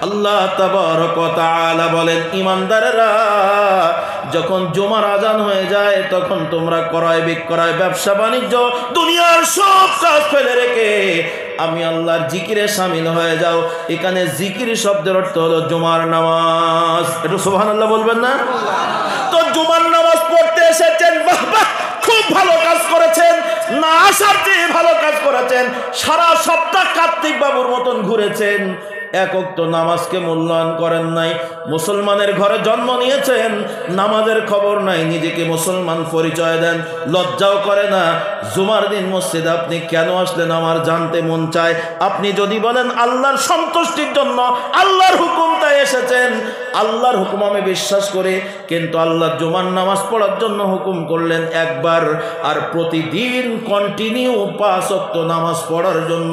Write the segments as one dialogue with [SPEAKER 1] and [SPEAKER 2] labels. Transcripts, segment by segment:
[SPEAKER 1] আল্লাহ তাবারক ওয়া তাআলা বলেন, ইমানদারেরা যখন জুমার আজান হয়ে যায় তখন তোমরা ক্রয় বিক্রয়, ব্যবসা বাণিজ্য, দুনিয়ার সব কাজ ফেলে রেখে আমি আল্লাহর জিকিরে শামিল হয়ে যাও। এখানে জিকির শব্দের অর্থ হলো জুমার নামাজ। একটু সুবহানাল্লাহ বলবেন না? তো জুমার নামাজ পড়তে এসেছেন, বাহ বাহ, খুব ভালো কাজ করেছেন, না আসার চেয়ে ভালো কাজ করেছেন। সারা সপ্তাহ কার্তিক বাবুর মতন ঘুরেছেন, এক ওয়াক্ত নামাজকে মূল্যায়ন করেন নাই। মুসলমানের ঘরে জন্ম নিয়েছেন, নামাজের খবর নাই, নিজেকে মুসলমান পরিচয় দেন, লজ্জাও করে না। জুমার দিন মসজিদে আপনি কেন আসলেন আমার জানতে মন চায়। আপনি যদি বলেন আল্লাহর সন্তুষ্টির জন্য, আল্লাহর হুকুম তাই এসেছেন, আল্লাহর হুকুম আমি বিশ্বাস করি, কিন্তু আল্লাহ জুমার নামাজ পড়ার জন্য হুকুম করলেন একবার, আর প্রতিদিন কন্টিনিউ 5 ওয়াক্ত নামাজ পড়ার জন্য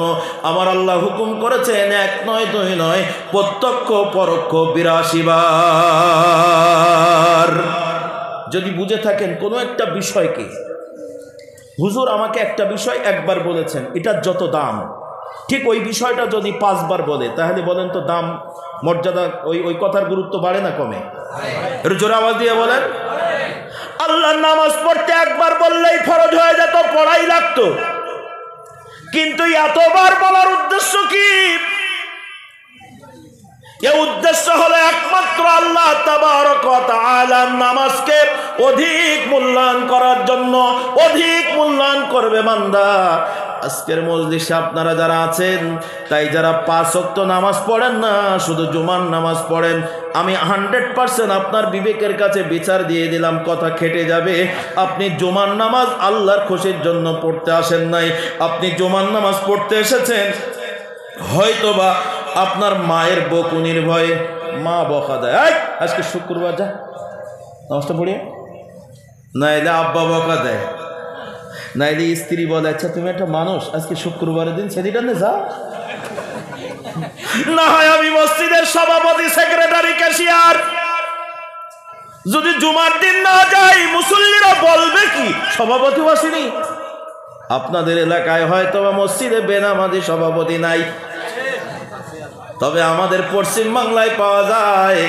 [SPEAKER 1] আমার আল্লাহ হুকুম করেছেন, 1 নয় 2 নয়, প্রত্যক্ষ পরোক্ষ 82 বার। যদি বুঝে থাকেন কোনো একটা বিষয়কে, হুজুর আমাকে একটা বিষয় একবার বলেছেন, এটার যত দাম, ঠিক ওই বিষয়টা যদি 5 বার বলে, তাহলে বলেন তো দাম, মর্যাদা, ওই কথার গুরুত্ব বাড়ে না কমে? একটু জোরে আওয়াজ দিয়ে বলেন। আল্লাহর নামাজ পড়তে একবার বললেই ফরজ হয়ে যেত, পড়াই লাগতো, কিন্তু এতবার বলার উদ্দেশ্য কি? এ উদ্দেশ্য হলো একমাত্র আল্লাহ তাবারক ওয়া তাআলা নামাজকে অধিক মূল্যায়ন করার জন্য। অধিক মূল্যায়ন করবে বান্দা। আজকের মজলিসে আপনারা যারা আছেন, তাই যারা 5 ওয়াক্ত নামাজ পড়েন না, শুধু জুমার নামাজ পড়েন, আমি 100% আপনার বিবেকের কাছে বিচার দিয়ে দিলাম, কথা খেটে যাবে। আপনি জুমার নামাজ আল্লাহর খুশির জন্য পড়তে আসেন নাই, আপনি জুমার নামাজ পড়তে এসেছেন হয়তোবা আপনার মায়ের বকুনির ভয়ে। মা বকা দেয়, আজকে শুক্রবার যা নামাজটা পড়িয়ে, নাইলে আব্বা বকা দেয়, নাইলে স্ত্রী বলে আচ্ছা তুমি একটা মানুষ, আজকে শুক্রবারের দিন সেদিটানে যা। না হয় আমি মসজিদের সভাপতি, সেক্রেটারি, ক্যাশিয়ার, যদি জুমার দিন না যাই মুসল্লিরা বলবে কি সভাপতিও আসেনি। আপনাদের এলাকায় হয়তো মসজিদে বেনামাজি সভাপতি নাই, তবে আমাদের পশ্চিম বাংলায় পাওয়া যায়।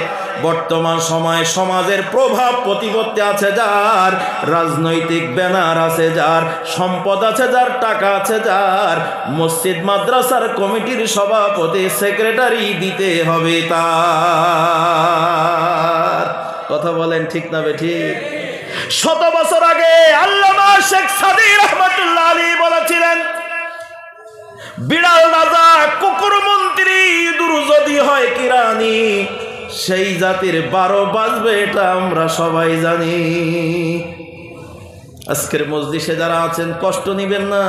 [SPEAKER 1] বর্তমান সময়ে সমাজের প্রভাব প্রতিপত্তি আছে যার, রাজনৈতিক ব্যানার আছে যার, সম্পদ আছে যার, টাকা আছে যার, মসজিদ মাদ্রাসার কমিটির সভাপতি, সেক্রেটারি দিতে হবে তার। কথা বলেন ঠিক না বেঠিক? 100 বছর আগে আল্লামা শেখ সাদী রহমাতুল্লাহ আলাইহি বলেছিলেন, বিড়াল রাজা, কুকুর মন্ত্রী, ইঁদুর যদি হয় কিরানি, সেই জাতির 12 বাজবে, এটা আমরা সবাই জানি। আজকের মজলিসে যারা আছেন কষ্ট নিবেন না।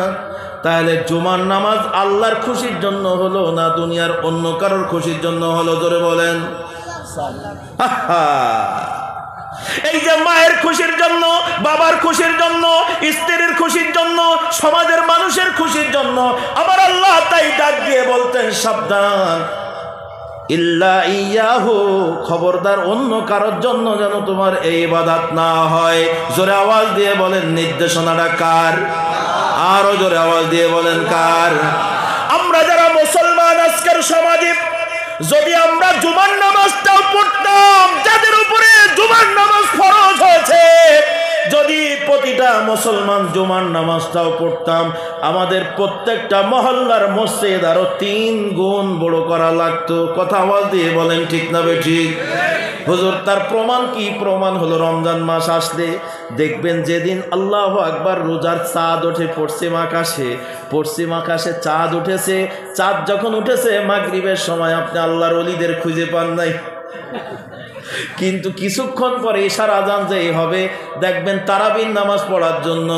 [SPEAKER 1] তাহলে জুমার নামাজ আল্লাহর খুশির জন্য হলো না দুনিয়ার অন্য কারোর খুশির জন্য হলো? জোরে বলেন। এই যে মায়ের খুশির জন্য, বাবার খুশির জন্য, স্ত্রীর খুশির জন্য, সমাজের মানুষের খুশির জন্য আমার আল্লাহ তাই ডাক দিয়ে বলতেন সাবধান, ইল্লা ইয়াহু, খবরদার অন্য কারোর জন্য যেন তোমার এই ইবাদত না হয়। জোরে আওয়াজ দিয়ে বলেন নির্দেশনাটা কার? আরো জোরে আওয়াজ দিয়ে বলেন কার? আমরা যারা মুসলমান আজকের সমাজে যদি আমরা জুমার নামাজটাও পড়তাম, যাদের উপরে জুমার নামাজ ফরজ হয়েছে, যদি প্রতিটা মুসলমান জুমার নামাজটাও পড়তাম, আমাদের প্রত্যেকটা মহল্লার মসজিদ আরো 3 গুণ বড় করা লাগতো। কথা আওয়াজ দিয়ে বলেন ঠিক না বেঠিক? হুজুর তার প্রমাণ কি? প্রমাণ হলো রমজান মাস আসলে দেখবেন যেদিন আল্লাহু আকবার রোজার চাঁদ ওঠে পশ্চিম আকাশে, পশ্চিম আকাশে চাঁদ উঠেছে, চাঁদ যখন উঠেছে মাগরিবের সময় আপনি আল্লাহর ওলিদের খুঁজে পান নাই, কিন্তু কিছুক্ষণ পরে ইশার আজান যে হবে দেখবেন তারাবির নামাজ পড়ার জন্য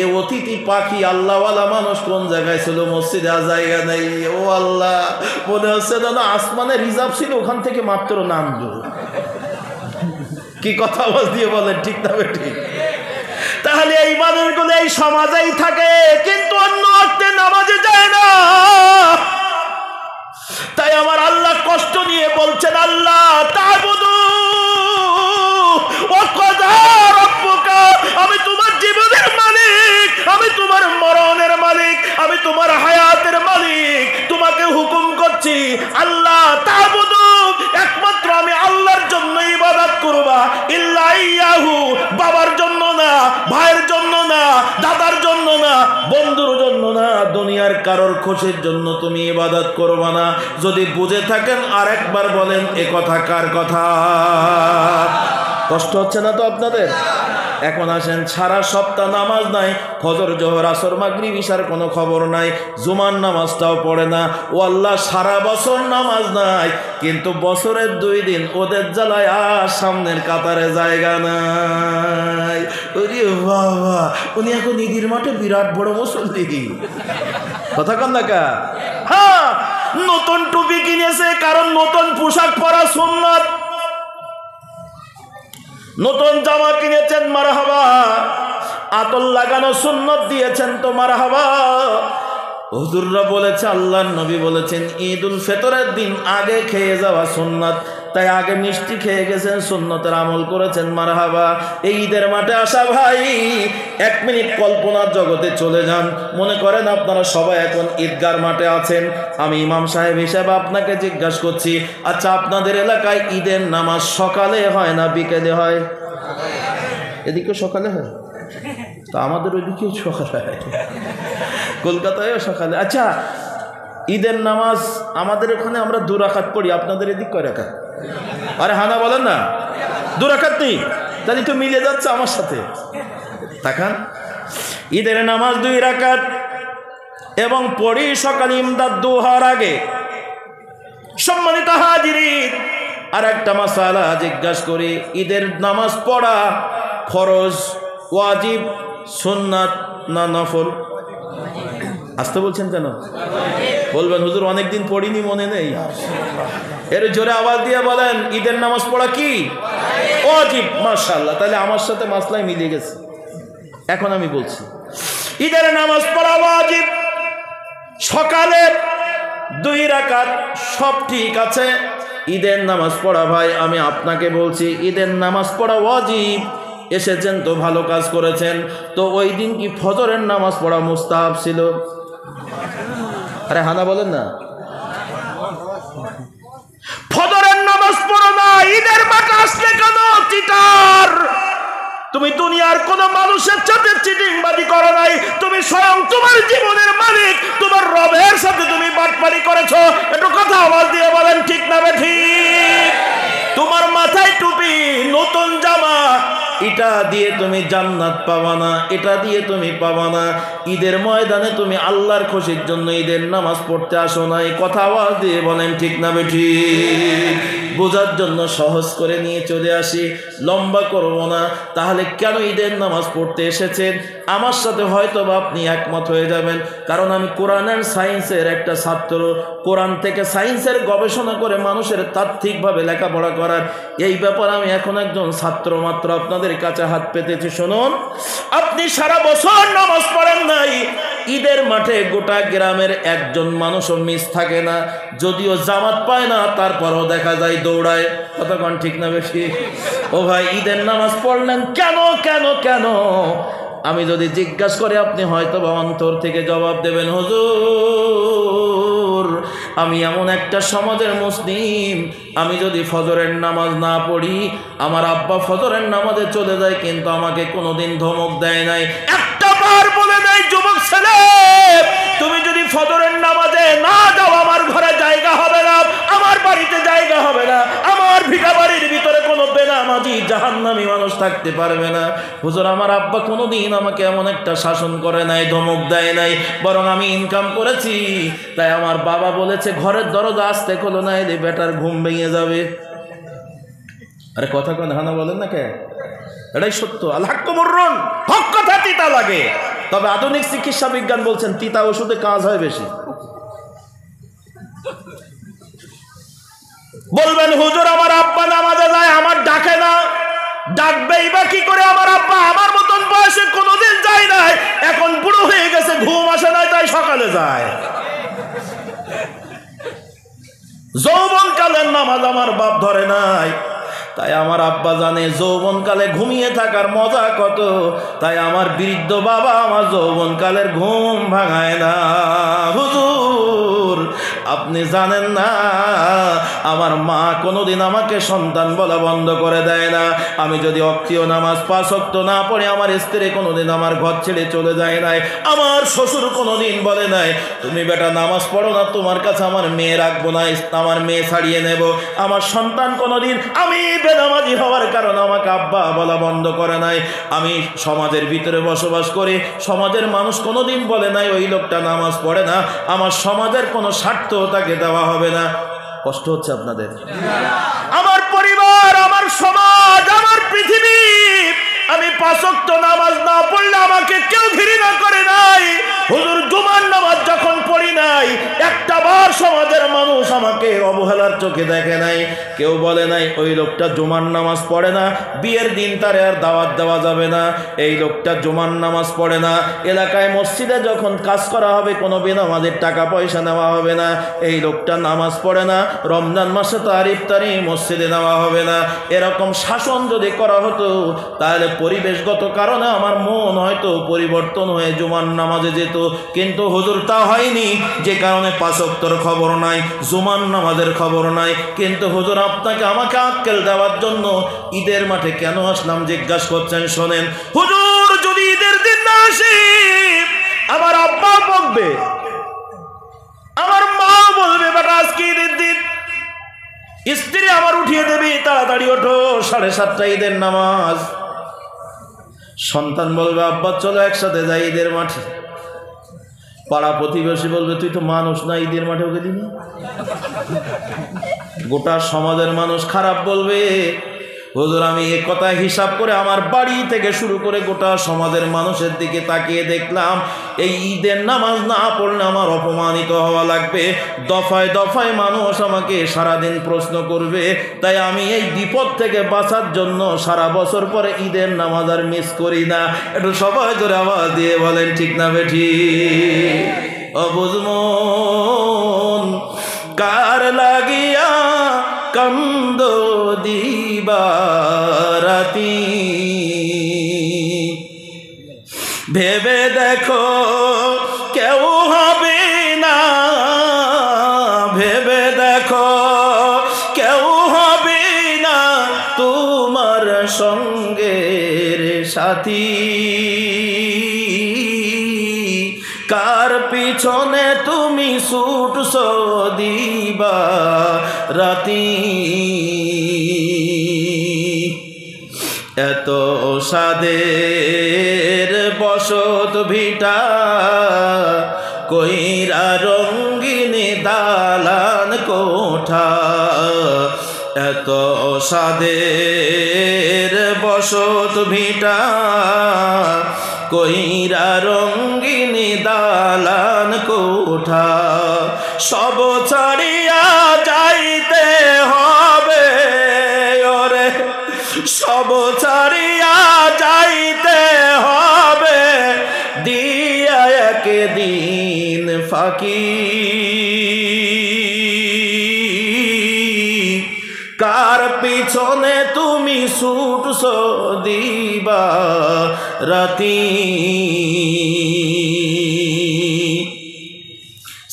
[SPEAKER 1] এ অতিথি পাখি আল্লাহওয়ালা মানুষ কোন জায়গায় ছিল, মসজিদে জায়গা নেই। ও আল্লাহ, মনে হচ্ছে যেন আসমানে রিজার্ভ ছিল, ওখান থেকে মাত্র নামলো। কি কথা বল দিয়ে বলেন ঠিক না ঠিক? তাহলে এই মানুষগুলো এই সমাজেই থাকে, কিন্তু অন্য অর্থে নামাজে যায় না। তাই আমার আল্লাহ কষ্ট নিয়ে বলছেন, আল্লাহ তা'বুদু ওয়া ক্বাদা রাব্বুকা, আমি তোমার জীবনের মালিক, আমি তোমার মরণের মালিক, আমি তোমার হায়াতের মালিক, তোমাকে হুকুম করছি আল্লাহ তা'বুদু কারোর খুশির জন্য তুমি ইবাদত করবে না। যদি বুঝে থাকেন আরেকবার বলেন এ কথা কার কথা? কষ্ট হচ্ছে না তো আপনাদের? এখন আসেন, সারা সপ্তাহ নামাজ নাই, ফজর জোহর আসর মাগরিব ইশার কোনো খবর নাই, জুমার নামাজটাও পড়ে না। ও আল্লাহ, সারা বছর নামাজ নাই, কিন্তু বছরের 2 দিন ওদের জ্বালায় আর সামনের কাতারে জায়গা নাই। ওরে বাবা, উনি এখন ঈদের মাঠে বিরাট বড় মুসল্লি। কথা কন না কা? হ্যাঁ, নতুন টুপি কিনেছে, কারণ নতুন পোশাক পরা সুন্নাত। নতুন জামা কিনেছেন, মারহাবা। আতর লাগানো সুন্নত দিয়েছেন তো মারহাবা। হুজুররা বলেছে, আল্লাহর নবী বলেছেন ঈদুল ফিতরের দিন আগে খেয়ে যাওয়া সুন্নাত, তাই আগে মিষ্টি খেয়ে গেছেন, সুন্নতের আমল করেছেন, মারহাবা। এই ঈদের মাঠে আসা ভাই, 1 মিনিট কল্পনার জগতে চলে যান। মনে করেন আপনারা সবাই এখন ঈদগার মাঠে আছেন, আমি ইমাম সাহেব হিসেবে আপনাকে জিজ্ঞাসা করছি, আচ্ছা আপনাদের এলাকায় ঈদের নামাজ সকালে হয় না বিকেলে হয়? এদিকে সকালে হয়, তো আমাদের ওইদিকেও সকালে হয়, কলকাতায়ও সকালে। আচ্ছা, ঈদের নামাজ আমাদের ওখানে আমরা 2 রাকাত পড়ি, আপনাদের এদিক কয় রাকাত? আরে হানা বলেন না, 2 রাকাত নেই, তাহলে তো মিলে যাচ্ছে আমার সাথে। তাকান, ঈদের নামাজ 2 রাকাত এবং পড়ি সকাল ইমদাদ দুহার আগে। সম্মানিত হাজিরিন, আর একটা মাসালা জিজ্ঞাসা করি, ঈদের নামাজ পড়া ফরজ, ওয়াজিব, সুন্নাত না নফল? আসতে বলছেন কেন? বলবেন হুজুর অনেকদিন পড়িনি, মনে নেই। এর জোরে আওয়াজ দিয়ে বলেন, ঈদের নামাজ পড়া কি ওয়াজিব? মাশাআল্লাহ, তাহলে আমার সাথে মাসলাই মিলে গেছে। এখন আমি বলছি, ঈদের নামাজ পড়া ওয়াজিব, সকালে 2 রাকাত, সব ঠিক আছে। ঈদের নামাজ পড়া ভাই, আমি আপনাকে বলছি ঈদের নামাজ পড়া ওয়াজিব। এসেছেন তো ভালো কাজ করেছেন, তো ওই দিন কি ফজরের নামাজ পড়া মুস্তাহাব ছিল? আরে হানা বলেন না, ফজরের নামাজ পড়ো না, ঈদের মাঠে আসলে কেন চিটার? তুমি দুনিয়ার কোন মানুষের সাথে চিটিংবাজি করো নাই, তুমি স্বয়ং তোমার জীবনের মালিক, তোমার রবের সাথে তুমি বাটপারি করেছো। একটু কথা আওয়াজ দিয়ে বলেন ঠিক না বেঠিক? তোমার মাথায় টুপি, নতুন জামা, এটা দিয়ে তুমি জান্নাত পাবা না, এটা দিয়ে তুমি পাবা না। ঈদের ময়দানে তুমি আল্লাহর খুশির জন্য ঈদের নামাজ পড়তে আসো নাই। কথা আওয়াজ দিয়ে বলেন ঠিক না বেঠিক? বোঝার জন্য সহজ করে নিয়ে চলে আসি, লম্বা করব না। তাহলে কেন ঈদের নামাজ পড়তে এসেছেন? আমার সাথে হয়তো বা আপনি একমত হয়ে যাবেন, কারণ আমি কোরআন অ্যান্ড সায়েন্সের একটা ছাত্র। কোরআন থেকে সায়েন্সের গবেষণা করে মানুষের তাত্ত্বিকভাবে লেখাপড়া করার এই ব্যাপারে আমি এখন একজন ছাত্র মাত্র, আপনাদের কাছে হাত পেতেছি। শুনুন, আপনি সারা বছর নামাজ পড়েন নাই, ঈদের মাঠে গোটা গ্রামের একজন মানুষও মিস থাকে না, যদিও জামাত পায় না তারপরও দেখা যায় দৌড়ায়। কতক্ষণ ঠিক না বেশি? ও ভাই, ঈদের নামাজ পড়লেন কেন কেন কেন? আমি যদি জিজ্ঞাসা করে আপনি হয়তো বা অন্তর থেকে জবাব দেবেন, হুজুর আমি এমন একটা সমাজের মুসলিম, আমি যদি ফজরের নামাজ না পড়ি, আমার আব্বা ফজরের নামাজে চলে যায় কিন্তু আমাকে কোনোদিন ধমক দেয় নাই, একটা বার বলে নাই যুবক ছেলে তুমি যদি ফজরের নামাজে না যাও আমার ঘরে জায়গা হবে না, আমার বাড়িতে জায়গা হবে না, আমার ভিটা বাড়ির ভিতরে কোনো বেনামাজি জাহান্নামী মানুষ থাকতে পারবে না। হুজুর আমার আব্বা কোনোদিন আমাকে এমন একটা শাসন করে নাই, ধমক দেয় নাই, বরং আমি ইনকাম করেছি, তাই আমার বাবা বলেছে ঘরের দরজা আস্তে খোলো না, এলে বেটার ঘুম ভেঙে যাবে। আরে কথা কোন হানা বলেন না কে? এটাই সত্য। আল্লাহ কুমরুন, হক কথা তিতা লাগে, তবে আধুনিক চিকিৎসা বিজ্ঞান বলছেন তিতা ওষুধে কাজ হয় বেশি। বলবেন হুজুর আমার আব্বা নামাজে যায়, আমার ডাকে না, ডাকবেই বা কি করে? আমার আব্বা আমার মতন বয়সে কোনোদিন যায় নাই, এখন বুড়ো হয়ে গেছে, ঘুম আসে না, তাই সকালে যায়। যৌবনকালের নামাজ আমার বাপ ধরে নাই, তাই আমার আব্বা জানে যৌবনকালে ঘুমিয়ে থাকার মজা কত, তাই আমার বৃদ্ধ বাবা আমার যৌবনকালের ঘুম ভাঙায় না। হুজুর আপনি জানেন না আমার মা কোনোদিন আমাকে সন্তান বলা বন্ধ করে দেয় না। আমি যদি অক্তীয় নামাজ 5 ওয়াক্ত না পড়ে আমার স্ত্রী কোনোদিন আমার ঘর ছেড়ে চলে যায় নাই। আমার শ্বশুর কোনোদিন বলে নাই তুমি বেটা নামাজ পড়ো না, তোমার কাছে আমার মেয়ে রাখবো না, আমার মেয়ে ছাড়িয়ে নেব। আমার সন্তান কোনোদিন আমি বেনামাজি হওয়ার কারণে আমাকে আব্বা বলা বন্ধ করে নাই। আমি সমাজের ভিতরে বসবাস করি, সমাজের মানুষ কোনোদিন বলে নাই ওই লোকটা নামাজ পড়ে না, আমার সমাজের কোনো স্বার্থ তাকে দেওয়া হবে না। কষ্ট হচ্ছে আপনাদের? আমার পরিবার, আমার সমাজ, আমার পৃথিবী, আমি 5 ওয়াক্ত নামাজ না পড়লে আমাকে কেউ ঘৃণা করে নাই। হুজুর জুমার নামাজ যখন পড়ি নাই একটা বার সমাজের মানুষ আমাকে অবহেলার চোখে দেখে নাই। কেউ বলে নাই ওই লোকটা জুমার নামাজ পড়ে না, বিয়ের দিন তারে আর দাওয়াত দেওয়া যাবে না, এই লোকটা জুমার নামাজ পড়ে না, এলাকায় মসজিদে যখন কাজ করা হবে কোনো বেনামাজের টাকা পয়সা নেওয়া হবে না, এই লোকটা নামাজ পড়ে না, রমজান মাসে তো আর ইফতারি মসজিদে নেওয়া হবে না। এরকম শাসন যদি করা হতো তাহলে পরিবেশগত কারণে আমার মন হয়তো পরিবর্তন হয়ে জুমার নামাজে যেত, কিন্তু হুজুর তা হয়নি। যে কারণে 5 ওয়াক্তের খবর নাই, জুমার নামাজের খবর নাই। কিন্তু হুজুর আপনাকে আমাকে আক্কেল দেওয়ার জন্য ঈদের মাঠে কেন আসলাম জিজ্ঞাসা করছেন। শোনেন হুজুর, যদি ঈদের দিন না আসি আমার আব্বা বকবে, আমার মা বলবে বেটা আজকে ঈদের দিন, স্ত্রী আমার উঠিয়ে দেবে তাড়াতাড়ি ওঠো 7:30 ঈদের নামাজ। সন্তান বলবে আব্বা চলো একসাথে যাই ঈদের মাঠে। পাড়া প্রতিবেশী বলবে তুই তো মানুষ না, ঈদের মাঠে ওকে দিবি। গোটা সমাজের মানুষ খারাপ বলবে। হুজুর আমি এ কথা হিসাব করে আমার বাড়ি থেকে শুরু করে গোটা সমাজের মানুষের দিকে তাকিয়ে দেখলাম এই ঈদের নামাজ না পড়লে আমার অপমানিত হওয়া লাগবে, দফায় দফায় মানুষ আমাকে সারাদিন প্রশ্ন করবে। তাই আমি এই বিপদ থেকে বাঁচার জন্য সারা বছর পরে ঈদের নামাজ আর মিস করি না। একটু সবাই ধরে আওয়াজ দিয়ে বলেন ঠিক না বেঠি? অবুঝমন কার লাগিয়া কান্দ দিবারাতি, ভেবে দেখো কেউ হবে না, ভেবে দেখো কেউ হবে না তোমার সঙ্গের সাথী। কার পিছনে তুমি ছুটছো দিবারাতি, এত সাদের বসত ভিটা কইরা রঙ্গিন দালান কোঠা, এত সাদের বসত ভিটা কইরা রঙ্গিন দালান কোঠা, সব ছাড়িয়া যাইতে হবে ওরে, সব ছাড়িয়া যাইতে হবে দিয়া একদিন ফাঁকি। কার পিছনে তুমি ছুটছো দিবারাতি,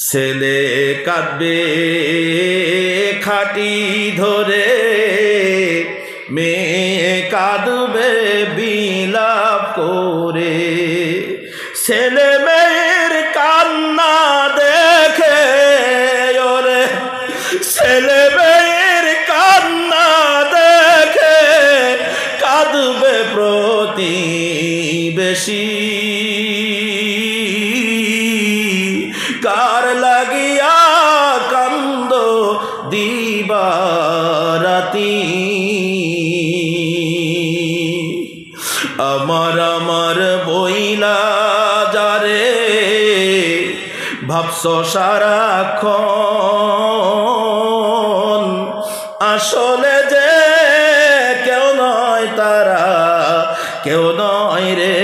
[SPEAKER 1] ছেলে কাঁদবে খাটি ধরে, মেয়ে কাঁদবে বিলাপ করে, ছেলে মেয়ের কান্না দেখে ওরে, ছেলে মেয়ের কান্না দেখে কাঁদবে প্রতিবেশী। কার লাগিয়া কান্দ দিবারাতি, আমার আমার বইলা যারে ভাবছ সারাক্ষণ, আসলে যে কেউ নয় তারা, কেউ নয় রে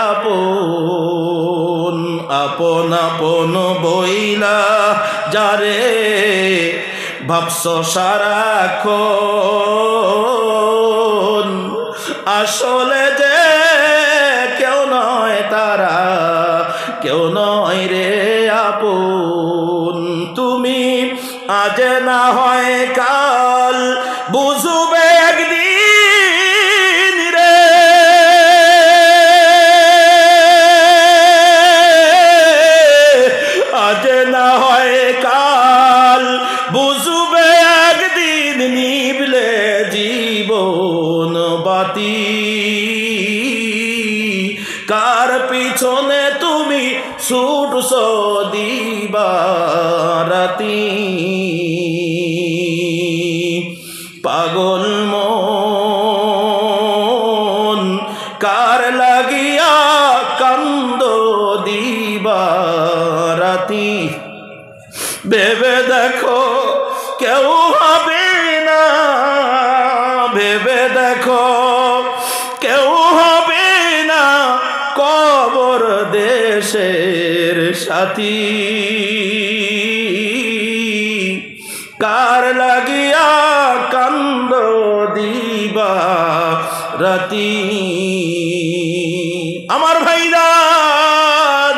[SPEAKER 1] আপন, আপন আপন বইলা যারে ভাবছ সারাক্ষণ, আসলে যে কেউ নয় তারা, কেউ নয় রে আপন। তুমি আজ না হয় কাল বুঝবে একদিন রে, আজ না হয় কাল বুঝবে একদিন, নিভলে জীবন বাতি, কার পিছনে তুমি ছুটছো দিবারাতি, পাগল মন কার লাগিয়া কান্দ দিবারাতি, ভেবে দেখো কেউ হবে না, ভেবে দেখো কেউ হবে না কবর দেশের সাথী, কার লাগিয়া কান্দ দিবারাতি। আমার ভাইজান,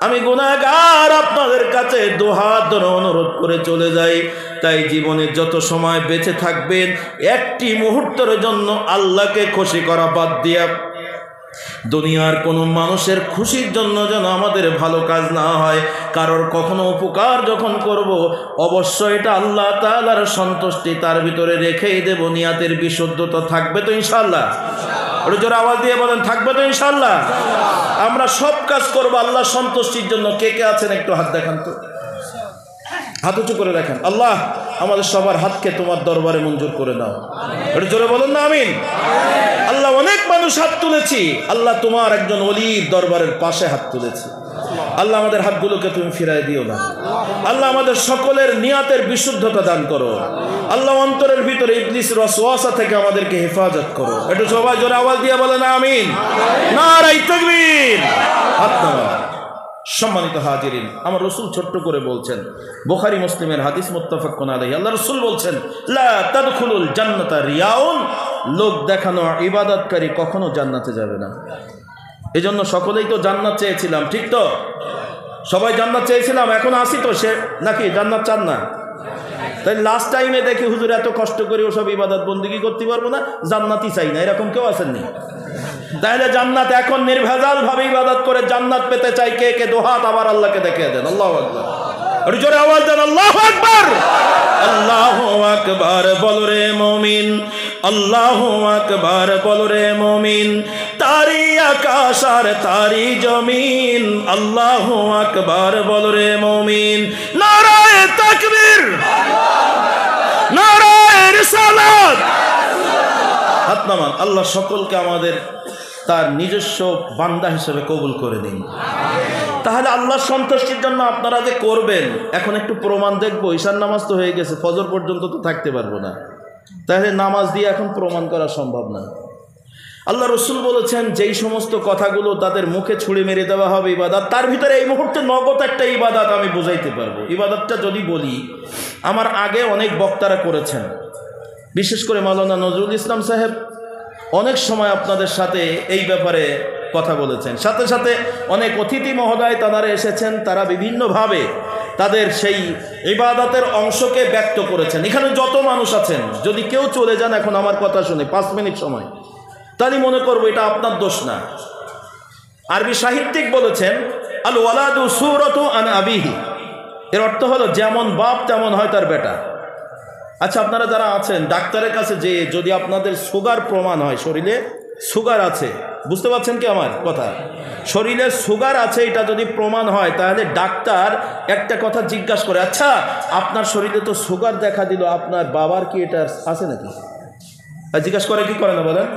[SPEAKER 1] আমি গুনাহগার, আপনাদের কাছে দুহাত ধরে অনুরোধ করে চলে যাই, তাই জীবনে যত সময় বেঁচে থাকবেন একটি মুহূর্তের জন্য আল্লাহকে খুশি করা বাদ দিয়া দুনিয়ার কোনো মানুষের খুশির জন্য যেন আমাদের ভালো কাজ না হয়। কারোর কখনো উপকার যখন করব অবশ্যই এটা আল্লাহ তাআলার সন্তুষ্টি তার ভিতরে রেখেই দেব, নিয়াতের বিশুদ্ধতা থাকবে তো ইনশাআল্লাহ। একটু জোরে আওয়াজ দিয়ে বলেন, থাকবে তো ইনশাআল্লাহ। আমরা সব কাজ করব আল্লাহ সন্তুষ্টির জন্য। কে কে আছেন একটু হাত দেখান তো, হাত উঁচু করে দেখেন। আল্লাহ আমাদের সবার হাতকে তোমার দরবারে মঞ্জুর করে দাও। একটু জোরে বলুন না আমিন। আল্লাহ অনেক মানুষ হাত তুলেছি, আল্লাহ তোমার একজন ওলির দরবারের পাশে হাত তুলেছি। আল্লাহ আমাদের হাতগুলোকে তুমি ফিরাই দিও না। আল্লাহ আমাদের সকলের নিয়াতের বিশুদ্ধতা দান করো। আল্লাহ অন্তরের ভিতরে ইবলিসের ওয়াসওয়াসা থেকে আমাদেরকে হেফাজত করো। একটু সবাই জোরে আওয়াজ দিয়ে বলেন আমিন। নারায়ে তাকবীর। হাত নামান। সম্মানিত হাজিরিন, আমার রাসূল ছোট্ট করে বলছেন, বুখারী মুসলিমের হাদিস মুত্তাফাকুন আলাইহি, আল্লাহ রাসূল বলছেন, লা তাদখুলুল জান্নাতা রিয়াউন, লোক দেখানো ইবাদতকারী কখনো জান্নাতে যাবে না। এজন্য সকলেই তো জান্নাত চেয়েছিলাম, ঠিক তো? সবাই জান্নাত চেয়েছিলাম, এখন আসি তো সে নাকি জান্নাত চান না? তাই লাস্ট টাইমে দেখি হুজুর এত কষ্ট করে ওসব ইবাদত বন্দেগী করতে পারবো না, জান্নাতই চাই না, এরকম কেউ আসেননি? তাহলে জান্নাত এখন নির্ভেজাল ভাবে ইবাদত করে জান্নাত পেতে চাই কে কে? দুহাত আবার আল্লাহকে দেখিয়ে দেন। আল্লাহু আকবার। আর জোরে আওয়াজ দেন আল্লাহু আকবার। আল্লাহু আকবার বলো রে মুমিন, আল্লাহু আকবার বলো রে মুমিন, তারি আকাশ আর তারি জমিন, আল্লাহু আকবার বলো রে মুমিন। নারায়ে তাকবীর, নারায়ে রিসালাত। হাত নামান। আল্লাহ সকলকে আমাদের তার নিজস্ব বান্দা হিসেবে কবুল করে দিন। তাহলে আল্লাহর সন্তুষ্টির জন্য আপনারা যে করবেন, এখন একটু প্রমাণ দেখবো। ঈশার নামাজ তো হয়ে গেছে, ফজর পর্যন্ত তো থাকতে পারবো না, তাহলে নামাজ দিয়ে এখন প্রমাণ করা সম্ভব না। আল্লাহ রসুল বলেছেন, যেই সমস্ত কথাগুলো তাদের মুখে ছুঁড়ে মেরে দেওয়া হবে ইবাদত, তার ভিতরে এই মুহূর্তে নগদ একটা ইবাদত আমি বুঝাইতে পারবো। ইবাদতটা যদি বলি, আমার আগে অনেক বক্তারা করেছেন, বিশেষ করে মাওলানা নজরুল ইসলাম সাহেব অনেক সময় আপনাদের সাথে এই ব্যাপারে কথা বলেছেন। সাথে সাথে অনেক অতিথি মহোদয় তারা এসেছেন, তারা বিভিন্নভাবে তাদের সেই ইবাদতের অংশকে ব্যক্ত করেছেন। এখানে যত মানুষ আছেন, যদি কেউ চলে যান এখন আমার কথা শুনে 5 মিনিট সময়, তাহলে মনে করবো এটা আপনার দোষ না। আরবি সাহিত্যিক বলেছেন, আল ওয়ালাদু সূরাতু আন আবিহি, এর অর্থ হলো যেমন বাপ তেমন হয় তার বেটা। আচ্ছা, আপনারা যারা আছেন ডাক্তারের কাছে যে যদি আপনাদের সুগার প্রমাণ হয়, শরীরে সুগার আছে, বুঝতে পারছেন কি আমার কথা? শরীরে সুগার আছে এটা যদি প্রমাণ হয়, তাহলে ডাক্তার একটা কথা জিজ্ঞাসা করে, আচ্ছা আপনার শরীরে তো সুগার দেখা দিল, আপনার বাবার কি এটা আছে নাকি? জিজ্ঞাসা করে কি করে না বলেন?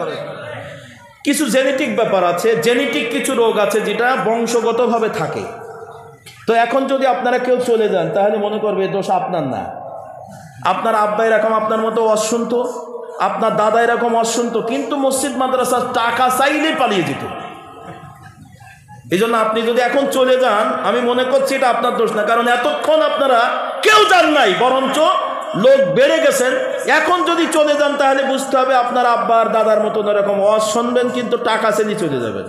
[SPEAKER 1] কিছু জেনেটিক ব্যাপার আছে, জেনেটিক কিছু রোগ আছে যেটা বংশগতভাবে থাকে। তো এখন যদি আপনারা কেউ চলে যান, তাহলে মনে করবে দোষ আপনার না। আপনার আব্বা এরকম আপনার মতো অশুনত, আপনার দাদা এরকম অশুনত, কিন্তু মসজিদ মাদ্রাসা টাকা চাইলে পালিয়ে যেত। এই জন্য আপনি যদি এখন চলে যান, আমি মনে করছি এটা আপনার দোষ না, কারণ এতক্ষণ আপনারা কেউ যান নাই, বরঞ্চ লোক বেড়ে গেছেন। এখন যদি চলে যান তাহলে বুঝতে হবে আপনার আব্বার দাদার মতন এরকম ওয়াজ শুনবেন, কিন্তু টাকা চেয়ে চলে যাবেন।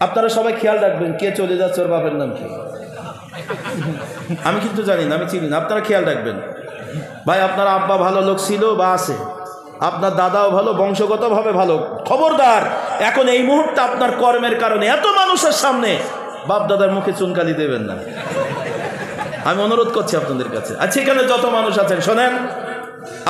[SPEAKER 1] আপনারা সবাই খেয়াল রাখবেন, কে চলে যাচ্ছে ওর বাপের নাম কি? আমি কিন্তু জানি না, আমি চিনি না, আপনারা খেয়াল রাখবেন ভাই। আপনার আব্বা ভালো লোক ছিল বা আছে, আপনার দাদাও ভালো, বংশগতভাবে ভালো। খবরদার, এখন এই মুহূর্তে আপনার কর্মের কারণে এত মানুষের সামনে বাপ দাদার মুখে চুনকালি দেবেন না, আমি অনুরোধ করছি আপনাদের কাছে। আচ্ছা, এখানে যত মানুষ আছেন শোনেন,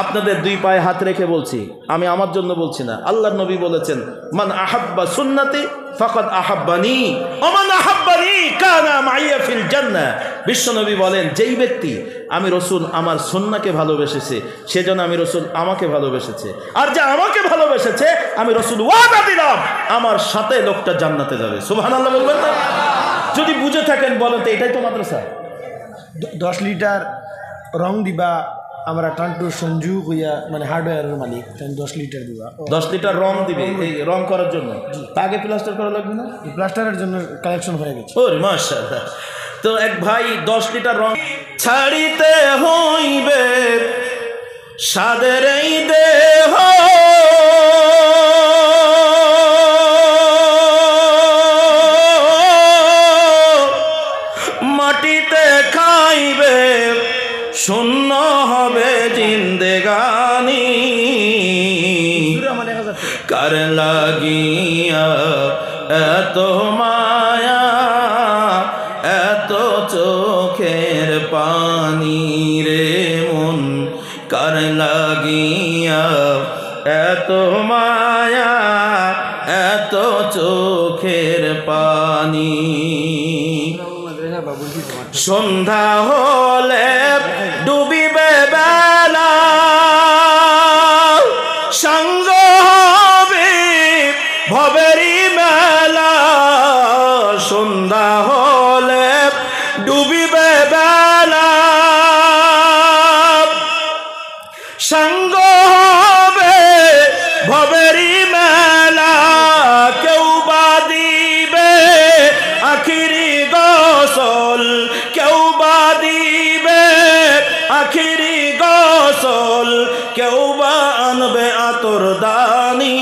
[SPEAKER 1] আপনাদের দুই পায়ে হাত রেখে বলছি, আমি আমার জন্য বলছি না, আল্লাহর নবী বলেছেন, মান আহাব্বা সুন্নতি ফাকাদ আহাব্বানি ওয়া মান আহাব্বানি কানা মাইয়া ফিল জান্নাহ। বিশ্বনবী বলেন, যেই ব্যক্তি আমি রাসূল আমার সুন্নাহকে ভালোবেসেছে, সেজন্য আমি রাসূল আমাকে ভালোবেসেছে, আর যে আমাকে ভালোবেসেছে আমি রাসূল ওয়াদা দিলাম আমার সাথে লোকটা জান্নাতে যাবে। সুবহানাল্লাহ বলবেন না? যদি বুঝে থাকেন বলেন তো, এটাই তো মাদ্রাসা।
[SPEAKER 2] 10 লিটার রং দিবা, আমরা টান্টু সঞ্জু হইয়া মানে হার্ডওয়্যারের মালিক, 10 লিটার দিবা।
[SPEAKER 1] 10 লিটার রং দিবে, এই রং করার জন্য তাকে প্লাস্টার করা লাগবে না?
[SPEAKER 2] প্লাস্টারের জন্য কালেকশন হয়ে গেছে।
[SPEAKER 1] ওরে মাশাআল্লাহ। তো এক ভাই 10 লিটার রং ছাড়িতে হইবে সাদের এই দেহ, মাটিতে খাইবে শূন্য হবে জিন্দেগানি, কার লাগিয়া এত মায়া এত চোখের পানি রে মন, কার লাগিয়া এত মায়া এত চোখের পানি। সন্ধ্যা হলে ডুবিবে বেলা, সঙ্গ হবে ভবেরি মেলা। সন্ধ্যা হলে ডুবিবে বেলা, সঙ্গ হবে ভবেরি মেলা। কেউ বা দিবে আখিরি গোসল, কেউ বা দিবে আখিরি গোসল, কেউ বা আনবে আতর দানি,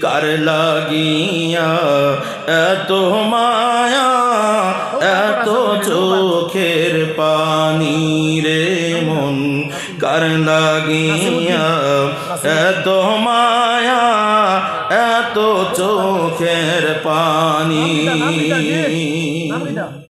[SPEAKER 1] কার লাগিয়া এত মায়া এত চোখের পানি রে মন, কার লাগিয়া এত মায়া এত চোখের পানি।